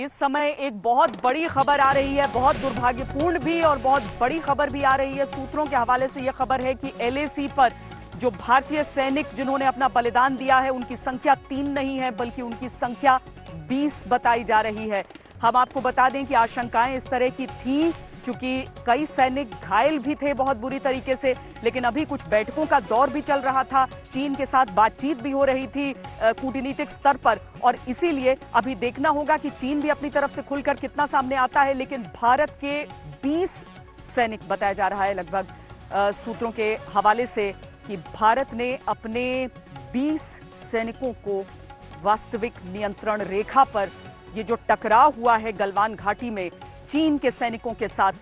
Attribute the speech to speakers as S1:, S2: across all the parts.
S1: इस समय एक बहुत बड़ी खबर आ रही है, बहुत दुर्भाग्यपूर्ण भी और बहुत बड़ी खबर भी आ रही है। सूत्रों के हवाले से यह खबर है कि एलएसी पर जो भारतीय सैनिक जिन्होंने अपना बलिदान दिया है, उनकी संख्या 3 नहीं है बल्कि उनकी संख्या 20 बताई जा रही है। हम आपको बता दें कि आशंकाएं इस तरह की थी, चूंकि कई सैनिक घायल भी थे बहुत बुरी तरीके से, लेकिन अभी कुछ बैठकों का दौर भी चल रहा था, चीन के साथ बातचीत भी हो रही थी कूटनीतिक स्तर पर, और इसीलिए अभी देखना होगा कि चीन भी अपनी तरफ से खुलकर कितना सामने आता है। लेकिन भारत के 20 सैनिक बताया जा रहा है लगभग सूत्रों के हवाले से कि भारत ने अपने 20 सैनिकों को वास्तविक नियंत्रण रेखा पर ये जो टकराव हुआ है गलवान घाटी में चीन के सैनिकों के साथ,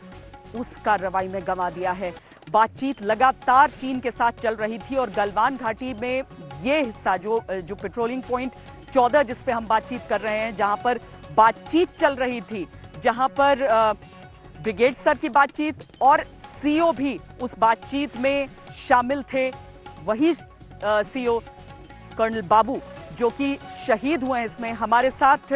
S1: उस कार्रवाई में गंवा दिया है। बातचीत लगातार चीन के साथ चल रही थी और गलवान घाटी में ये हिस्सा जो पेट्रोलिंग पॉइंट 14 जिस पे हम बातचीत कर रहे हैं, जहां पर बातचीत चल रही थी, जहां पर ब्रिगेड स्तर की बातचीत और सीओ भी उस बातचीत में शामिल थे। वही सीओ कर्नल बाबू जो कि शहीद हुए हैं इसमें। हमारे साथ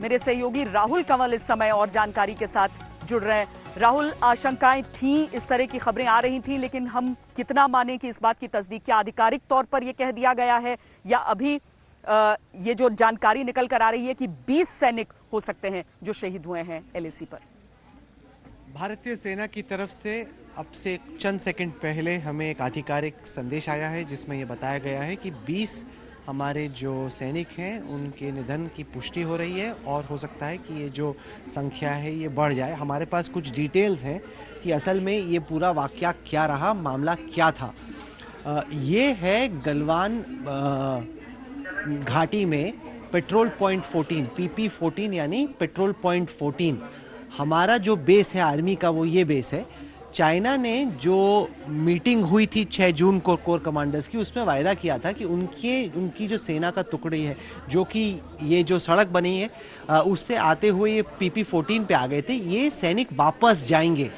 S1: मेरे सहयोगी राहुल कंवल इस समय और जानकारी के साथ जुड़ रहे हैं। राहुल, आशंकाएं थी, इस तरह की खबरें आ रही थी, लेकिन हम कितना माने कि इस बात की तस्दीक क्या आधिकारिक तौर पर यह कह दिया गया है, या अभी ये जो जानकारी निकल कर आ रही है कि 20 सैनिक हो सकते हैं जो शहीद हुए हैं एलएसी पर?
S2: भारतीय सेना की तरफ से अब से चंद सेकंड पहले हमें एक आधिकारिक संदेश आया है जिसमें यह बताया गया है कि 20 हमारे जो सैनिक हैं उनके निधन की पुष्टि हो रही है और हो सकता है कि ये जो संख्या है ये बढ़ जाए। हमारे पास कुछ डिटेल्स हैं कि असल में ये पूरा वाकया क्या रहा, मामला क्या था। ये है गलवान घाटी में पेट्रोल पॉइंट 14, PP14 यानी पेट्रोल पॉइंट 14 हमारा जो बेस है आर्मी का, वो ये बेस है। चाइना ने जो मीटिंग हुई थी 6 जून को कोर कमांडर्स की, उसमें वायदा किया था कि उनकी जो सेना का टुकड़ी है, जो कि ये जो सड़क बनी है उससे आते हुए ये PP14 पे आ गए थे, ये सैनिक वापस जाएंगे।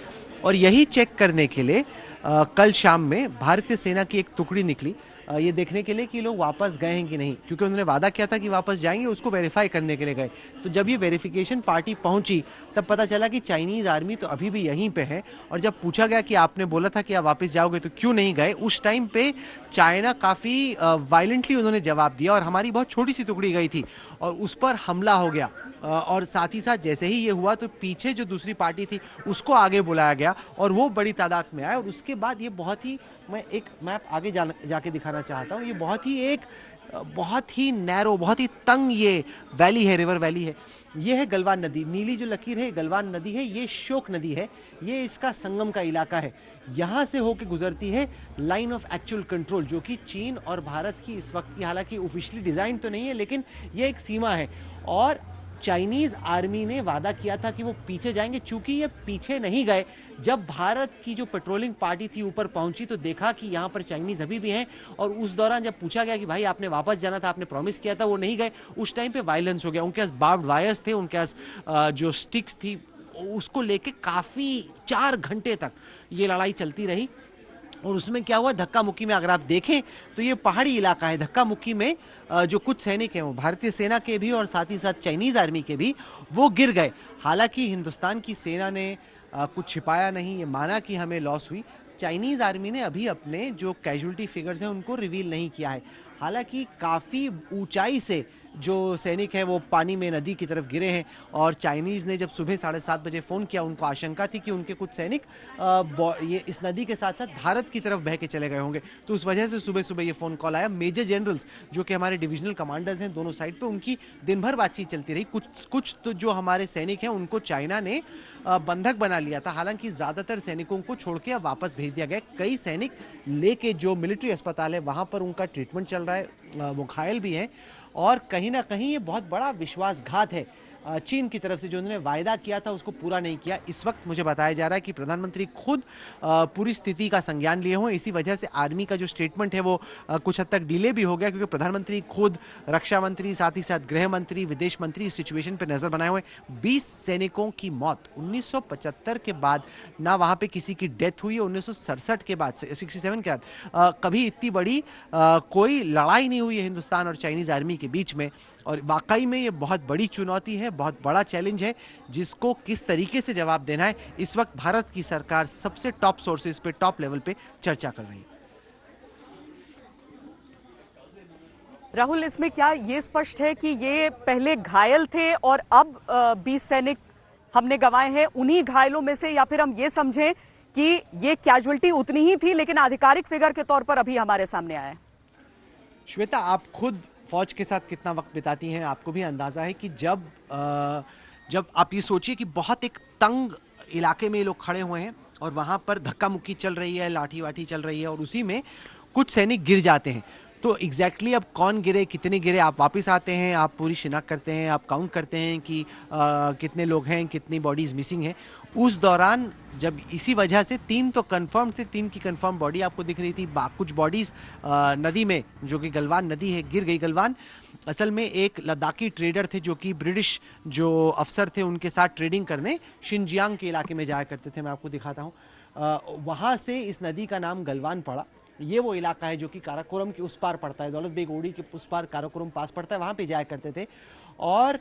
S2: और यही चेक करने के लिए कल शाम में भारतीय सेना की एक टुकड़ी निकली, ये देखने के लिए कि लोग वापस गए हैं कि नहीं, क्योंकि उन्होंने वादा किया था कि वापस जाएंगे, उसको वेरीफाई करने के लिए गए। तो जब ये वेरिफिकेशन पार्टी पहुंची तब पता चला कि चाइनीज़ आर्मी तो अभी भी यहीं पे है। और जब पूछा गया कि आपने बोला था कि आप वापस जाओगे तो क्यों नहीं गए, उस टाइम पे चाइना काफ़ी वायलेंटली उन्होंने जवाब दिया और हमारी बहुत छोटी सी टुकड़ी गई थी और उस पर हमला हो गया। और साथ ही साथ जैसे ही ये हुआ तो पीछे जो दूसरी पार्टी थी उसको आगे बुलाया गया और वो बड़ी तादाद में आए। और उसके बाद ये बहुत ही, मैं एक मैप आगे जाके दिखाना चाहता हूँ, ये बहुत ही नैरो, बहुत ही तंग ये वैली है, रिवर वैली है। ये है गलवान नदी, नीली जो लकीर है गलवान नदी है, ये शोक नदी है, ये इसका संगम का इलाका है। यहाँ से होके गुजरती है लाइन ऑफ एक्चुअल कंट्रोल, जो कि चीन और भारत की इस वक्त की, हालांकि ऑफिशियली डिजाइन तो नहीं है लेकिन ये एक सीमा है। और चाइनीज आर्मी ने वादा किया था कि वो पीछे जाएंगे, चूंकि ये पीछे नहीं गए। जब भारत की जो पेट्रोलिंग पार्टी थी ऊपर पहुंची तो देखा कि यहाँ पर चाइनीज अभी भी हैं, और उस दौरान जब पूछा गया कि भाई आपने वापस जाना था, आपने प्रॉमिस किया था, वो नहीं गए, उस टाइम पे वायलेंस हो गया। उनके पास बार्ब्ड वायर्स थे, उनके पास जो स्टिक्स थी, उसको लेके काफी 4 घंटे तक ये लड़ाई चलती रही। और उसमें क्या हुआ, धक्का मुक्की में अगर आप देखें तो ये पहाड़ी इलाका है, धक्का मुक्की में जो कुछ सैनिक हैं वो भारतीय सेना के भी और साथ ही साथ चाइनीज आर्मी के भी, वो गिर गए। हालांकि हिंदुस्तान की सेना ने कुछ छिपाया नहीं, ये माना कि हमें लॉस हुई। चाइनीज आर्मी ने अभी अपने जो कैजुअल्टी फिगर्स हैं उनको रिवील नहीं किया है। हालांकि काफ़ी ऊंचाई से जो सैनिक हैं वो पानी में नदी की तरफ गिरे हैं और चाइनीज़ ने जब सुबह 7:30 बजे फ़ोन किया, उनको आशंका थी कि उनके कुछ सैनिक ये इस नदी के साथ साथ भारत की तरफ बह के चले गए होंगे। तो उस वजह से सुबह सुबह ये फ़ोन कॉल आया। मेजर जनरल्स जो कि हमारे डिविजनल कमांडर्स हैं दोनों साइड पे, उनकी दिन भर बातचीत चलती रही। कुछ तो जो हमारे सैनिक हैं उनको चाइना ने बंधक बना लिया था, हालांकि ज़्यादातर सैनिकों को छोड़ के अब वापस भेज दिया गया। कई सैनिक लेके जो मिलिट्री अस्पताल है वहाँ पर उनका ट्रीटमेंट चल रहा है, वो घायल भी हैं। और कहीं ना कहीं ये बहुत बड़ा विश्वासघात है चीन की तरफ से, जो उन्होंने वायदा किया था उसको पूरा नहीं किया। इस वक्त मुझे बताया जा रहा है कि प्रधानमंत्री खुद पूरी स्थिति का संज्ञान लिए हुए, इसी वजह से आर्मी का जो स्टेटमेंट है वो कुछ हद तक डिले भी हो गया, क्योंकि प्रधानमंत्री खुद, रक्षा मंत्री, साथ ही साथ गृह मंत्री, विदेश मंत्री इस सिचुएशन पर नजर बनाए हुए। 20 सैनिकों की मौत 1975 के बाद ना वहाँ पे किसी की डेथ हुई है, 1967 के बाद, 67 के बाद कभी इतनी बड़ी कोई लड़ाई नहीं हुई है हिंदुस्तान और चाइनीज आर्मी के बीच में। और वाकई में ये बहुत बड़ी चुनौती है, है, बहुत बड़ा चैलेंज है, जिसको किस तरीके से जवाब देना है इस वक्त भारत की सरकार सबसे टॉप सोर्सेज पे, टॉप लेवल पे चर्चा कर रही है।
S1: राहुल, इसमें क्या ये स्पष्ट है कि ये पहले घायल थे और अब 20 सैनिक हमने गंवाए हैं उन्हीं घायलों में से, या फिर हम ये समझें कि ये कैजुअल्टी उतनी ही थी लेकिन आधिकारिक फिगर के तौर पर अभी हमारे सामने आया है?
S2: श्वेता, आप खुद फौज के साथ कितना वक्त बिताती हैं, आपको भी अंदाजा है कि जब आप ये सोचिए कि बहुत एक तंग इलाके में ये लोग खड़े हुए हैं और वहां पर धक्का मुक्की चल रही है, लाठी वाठी चल रही है और उसी में कुछ सैनिक गिर जाते हैं, तो एग्जैक्टली अब कौन गिरे, कितने गिरे, आप वापस आते हैं, आप पूरी शिनाख्त करते हैं, आप काउंट करते हैं कि कितने लोग हैं, कितनी बॉडीज मिसिंग हैं। उस दौरान जब इसी वजह से 3 तो कंफर्म थे, 3 की कंफर्म बॉडी आपको दिख रही थी, कुछ बॉडीज नदी में, जो कि गलवान नदी है, गिर गई। गलवान असल में एक लद्दाखी ट्रेडर थे जो कि ब्रिटिश जो अफसर थे उनके साथ ट्रेडिंग करने शिनजियांग के इलाके में जाया करते थे। मैं आपको दिखाता हूँ, वहाँ से इस नदी का नाम गलवान पड़ा। ये वो इलाका है जो कि काराकोरम के उस पार पड़ता है, दौलत बेग ओडी के उस पार काराकोरम पास पड़ता है, वहाँ पे जाया करते थे। और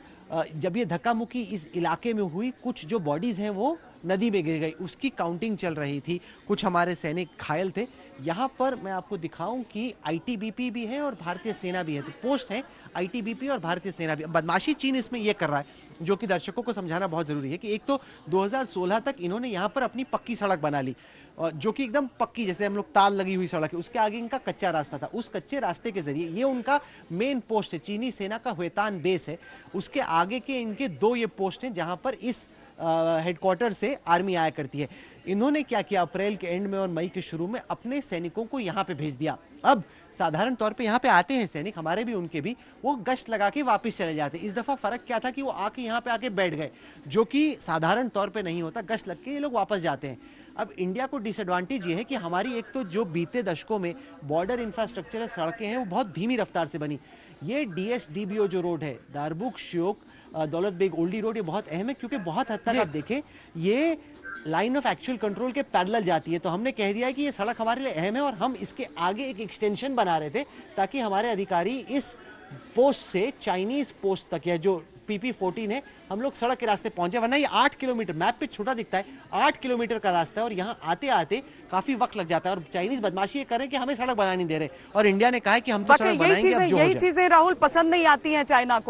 S2: जब ये धक्का मुक्की इस इलाके में हुई, कुछ जो बॉडीज़ हैं वो नदी में गिर गई, उसकी काउंटिंग चल रही थी, कुछ हमारे सैनिक घायल थे। यहाँ पर मैं आपको दिखाऊं कि आईटीबीपी भी है और भारतीय सेना भी है, तो पोस्ट है आईटीबीपी और भारतीय सेना भी। बदमाशी चीन इसमें यह कर रहा है, जो कि दर्शकों को समझाना बहुत जरूरी है, कि एक तो 2016 तक इन्होंने यहाँ पर अपनी पक्की सड़क बना ली, जो कि एकदम पक्की, जैसे हम लोग तार लगी हुई सड़क है, उसके आगे इनका कच्चा रास्ता था। उस कच्चे रास्ते के जरिए ये उनका मेन पोस्ट है, चीनी सेना का हुएतान बेस है, उसके आगे के इनके 2 ये पोस्ट हैं जहां पर इस हेडक्वार्टर से आर्मी आया करती है। इन्होंने क्या किया, अप्रैल के एंड में और मई के शुरू में अपने सैनिकों को यहां पे भेज दिया। अब साधारण तौर पे यहां पे आते हैं सैनिक, हमारे भी उनके भी, वो गश्त लगा के वापस चले जाते। इस दफा फर्क क्या था कि वो आके यहां पे आके बैठ गए, जो कि साधारण तौर पे नहीं होता, गश्त लग के ये लोग वापस जाते हैं। अब इंडिया को डिसएडवांटेज ये है कि हमारी एक तो जो बीते दशकों में बॉर्डर इंफ्रास्ट्रक्चर है, सड़कें हैं, वो बहुत धीमी रफ्तार से बनी। ये DSDBO जो रोड है, दारबुक श्योक दौलत बेग ओल्डी रोड, ये बहुत अहम है क्योंकि बहुत हद तक आप देखें ये लाइन ऑफ एक्चुअल कंट्रोल के पैरेलल जाती है। तो हमने कह दिया है कि ये सड़क हमारे लिए अहम है और हम इसके आगे एक एक्सटेंशन बना रहे थे ताकि हमारे अधिकारी इस पोस्ट से चाइनीज पोस्ट तक, या जो PP14 है, हम लोग सड़क के रास्ते पहुंचे। वरना ये 8 किलोमीटर, मैप पे छोटा दिखता है, 8 किलोमीटर का रास्ता है और यहाँ आते आते काफी वक्त लग जाता है। और चाइनीज बदमाशी ये कर रहे हैं कि हमें सड़क बनानी दे रहे, और इंडिया ने कहा है कि हम तो सड़क बनाएंगे, अब जो हो जाए।
S1: यही चीजें राहुल पसंद नहीं आती हैं चाइना को।